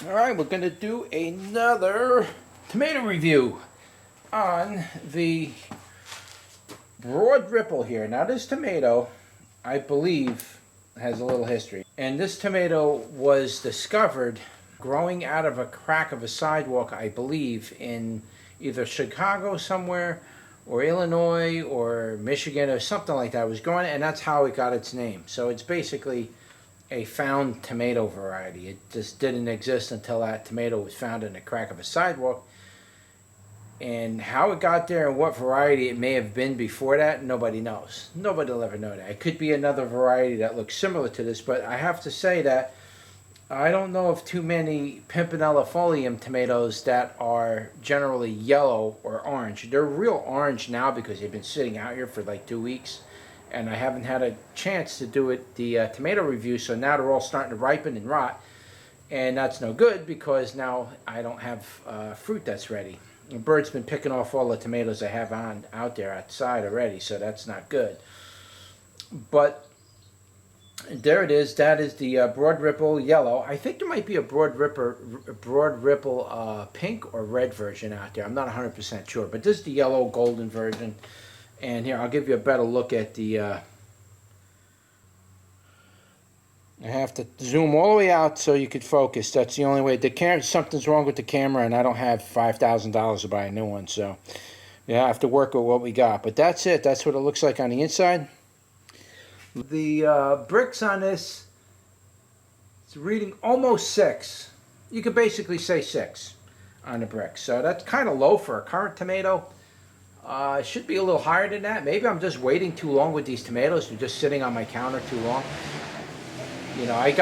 Alright, we're going to do another tomato review on the broad ripple here. Now this tomato, I believe, has a little history. And this tomato was discovered growing out of a crack of a sidewalk, I believe, in either Chicago somewhere, or Illinois, or Michigan, or something like that. It was growing, and that's how it got its name. So it's basically a found tomato variety. It just didn't exist until that tomato was found in the crack of a sidewalk. And how it got there and what variety it may have been before that, nobody knows. Nobody will ever know that. It could be another variety that looks similar to this, but I have to say that I don't know of too many pimpinellifolium tomatoes that are generally yellow or orange. They're real orange now because they've been sitting out here for like 2 weeks. And I haven't had a chance to do the tomato review, so now they're all starting to ripen and rot. And that's no good because now I don't have fruit that's ready. The bird's been picking off all the tomatoes I have out there outside already, so that's not good. But there it is. That is the broad ripple yellow. I think there might be a broad ripple pink or red version out there. I'm not 100% sure, but this is the yellow golden version. And here, I'll give you a better look at the, I have to zoom all the way out so you could focus. That's the only way. The camera, something's wrong with the camera, and I don't have $5,000 to buy a new one. So, yeah, I have to work with what we got. But that's it. That's what it looks like on the inside. The bricks on this, it's reading almost 6. You could basically say 6 on the bricks. So that's kind of low for a currant tomato. It should be a little higher than that. Maybe I'm just waiting too long with these tomatoes. They're just sitting on my counter too long. You know, I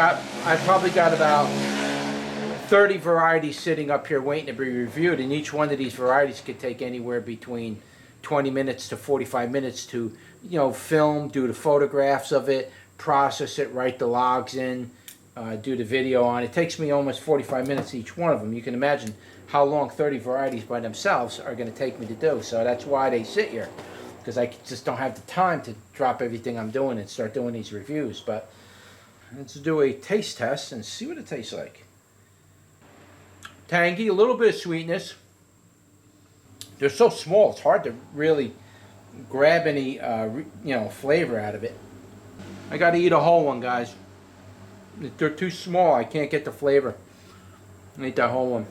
probably got about 30 varieties sitting up here waiting to be reviewed, and each one of these varieties could take anywhere between 20 minutes to 45 minutes to, you know, film, do the photographs of it, process it, write the logs in, do the video on it. It takes me almost 45 minutes each one of them. You can imagine how long 30 varieties by themselves are going to take me to do. So that's why they sit here, because I just don't have the time to drop everything I'm doing and start doing these reviews. But let's do a taste test and see what it tastes like. Tangy, a little bit of sweetness. They're so small, it's hard to really grab any flavor out of it. I got to eat a whole one, guys. They're too small. I can't get the flavor. I eat that whole one.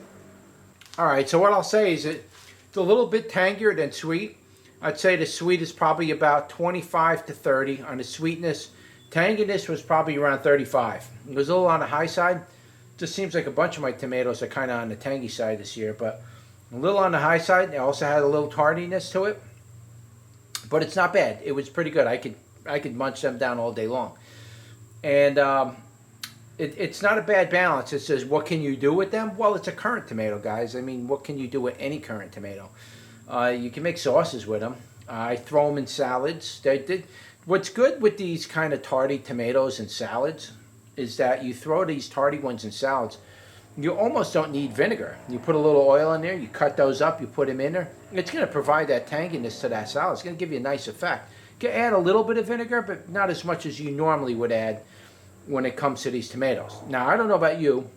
Alright, so what I'll say is it's a little bit tangier than sweet. I'd say the sweet is probably about 25 to 30 on the sweetness. Tanginess was probably around 35. It was a little on the high side. Just seems like a bunch of my tomatoes are kind of on the tangy side this year, but a little on the high side. It also had a little tardiness to it, but it's not bad. It was pretty good. I could munch them down all day long. And it's not a bad balance. It says, what can you do with them? Well, it's a currant tomato, guys. I mean, what can you do with any currant tomato? You can make sauces with them. I throw them in salads. What's good with these kind of tardy tomatoes in salads is that you throw these tardy ones in salads. You almost don't need vinegar. You put a little oil in there, you cut those up, you put them in there. It's going to provide that tanginess to that salad. It's going to give you a nice effect. You can add a little bit of vinegar, but not as much as you normally would add when it comes to these tomatoes. Now, I don't know about you,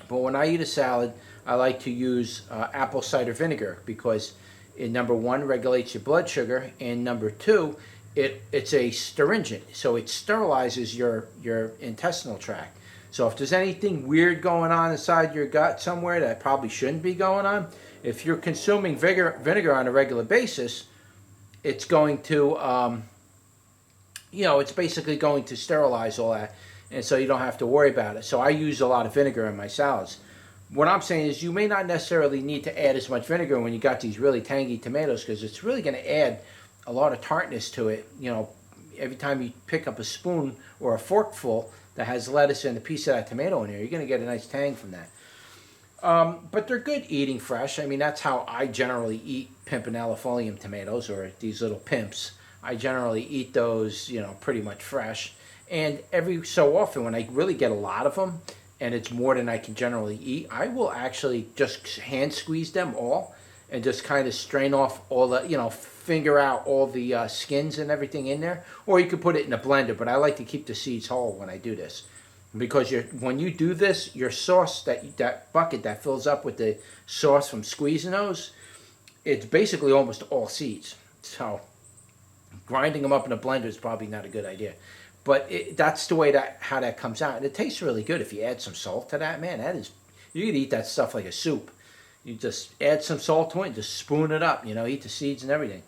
but when I eat a salad, I like to use apple cider vinegar because it, number one, regulates your blood sugar, and number two, it's a astringent, so it sterilizes your intestinal tract. So if there's anything weird going on inside your gut somewhere that probably shouldn't be going on, if you're consuming vinegar on a regular basis, it's going to it's basically going to sterilize all that, and so you don't have to worry about it. So I use a lot of vinegar in my salads. What I'm saying is you may not necessarily need to add as much vinegar when you got these really tangy tomatoes, because it's really going to add a lot of tartness to it. You know, every time you pick up a spoon or a forkful that has lettuce and a piece of that tomato in there, you're going to get a nice tang from that. But they're good eating fresh. I mean, that's how I generally eat pimpinellifolium tomatoes, or these little pimps. I generally eat those, pretty much fresh. And every so often, when I really get a lot of them, and it's more than I can generally eat, I will actually just hand squeeze them all and just kind of strain off all the, finger out all the skins and everything in there. Or you could put it in a blender, but I like to keep the seeds whole when I do this. because when you do this, your sauce, that bucket that fills up with the sauce from squeezing those, it's basically almost all seeds. So grinding them up in a blender is probably not a good idea. But that's the way how that comes out. And it tastes really good if you add some salt to that. Man, you could eat that stuff like a soup. You just add some salt to it and just spoon it up, eat the seeds and everything.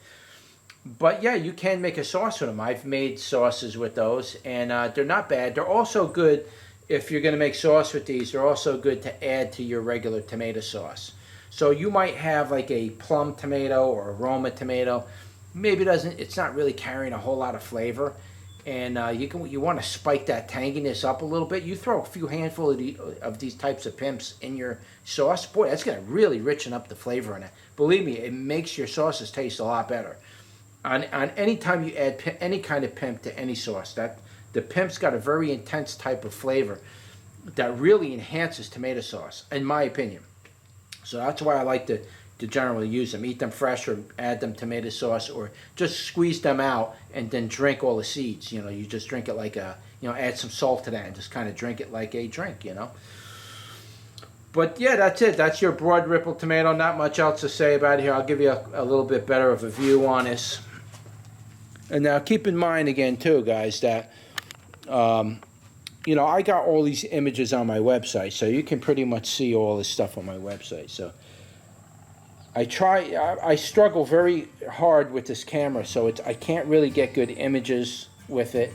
But yeah, you can make a sauce with them. I've made sauces with those, and they're not bad. They're also good if you're going to make sauce with these. They're also good to add to your regular tomato sauce. So you might have like a plum tomato or a Roma tomato. Maybe it's not really carrying a whole lot of flavor, and you want to spike that tanginess up a little bit. You throw a few handfuls of these types of pimps in your sauce. Boy, that's going to really richen up the flavor in it. Believe me, it makes your sauces taste a lot better. On any time you add any kind of pimp to any sauce, the pimp's got a very intense type of flavor that really enhances tomato sauce, in my opinion. So that's why I like to generally use them. Eat them fresh or add them tomato sauce, or just squeeze them out and then drink all the seeds. You just drink it like add some salt to that and just kind of drink it like a drink, But yeah, that's it. That's your broad ripple tomato. Not much else to say about it here. I'll give you a little bit better of a view on this. And now keep in mind again too, guys, that I got all these images on my website, so you can pretty much see all this stuff on my website. So I struggle very hard with this camera, so I can't really get good images with it.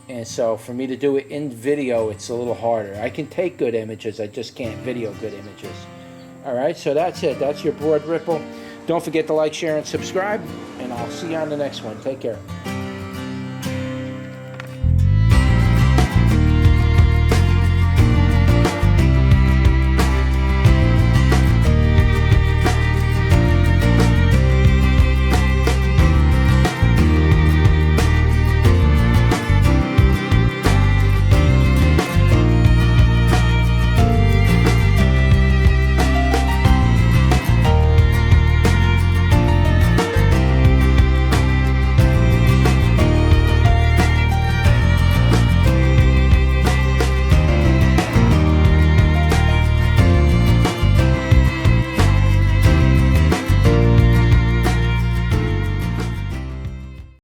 And so for me to do it in video, it's a little harder. I can take good images, I just can't video good images. All right, so that's it. That's your broad ripple. Don't forget to like, share, and subscribe, and I'll see you on the next one. Take care.